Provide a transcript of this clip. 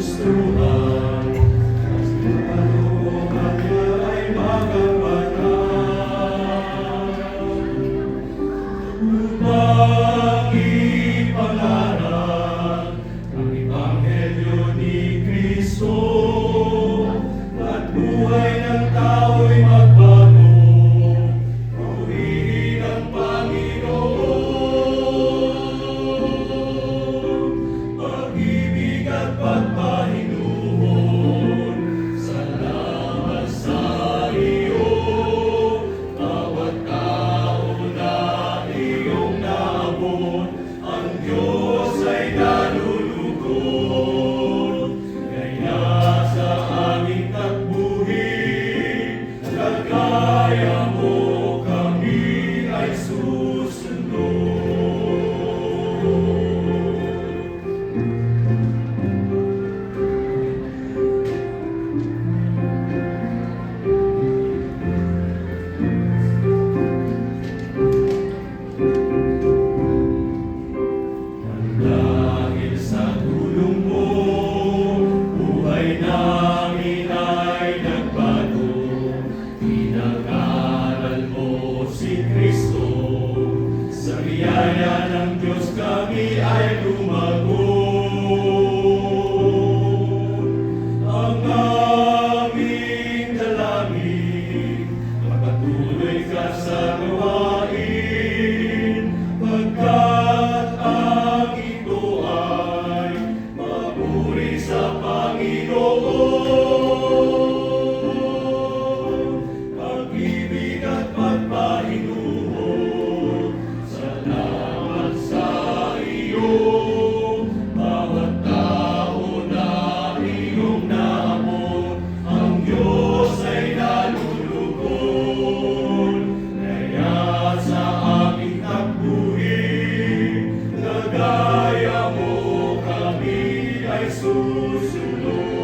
kagustuhan, at kalooban niya ay magampanan. Upang ipalaran ang Ebanghelyo ni Kristo, at buhay ng tao'y magbago, purihin ang Panginoon. Pag-ibig at pagpahinuhon, salamat sa iyo. Bawat tao na iyong naabot, ang Diyos ay nalulugod. Kaya sa aming takbuhin, kagaya mo kami ay susunod. Dahil sa tulong mo, buhay namin ay nagbago. Pinag-aral mo si Kristo, sa biyaya ng Diyos kami ay lumago. Ang aming dalangin, magpatuloy ka sa gawain, pagkat ang ito ay mapuri sa Panginoon. Pag-ibig at pagpahinuhon, salamat sa iyo. Bawat tao na iyong naabot, ang Diyos ay nalulugod. Kaya sa aming takbuhin, kagaya mo kami ay susunod.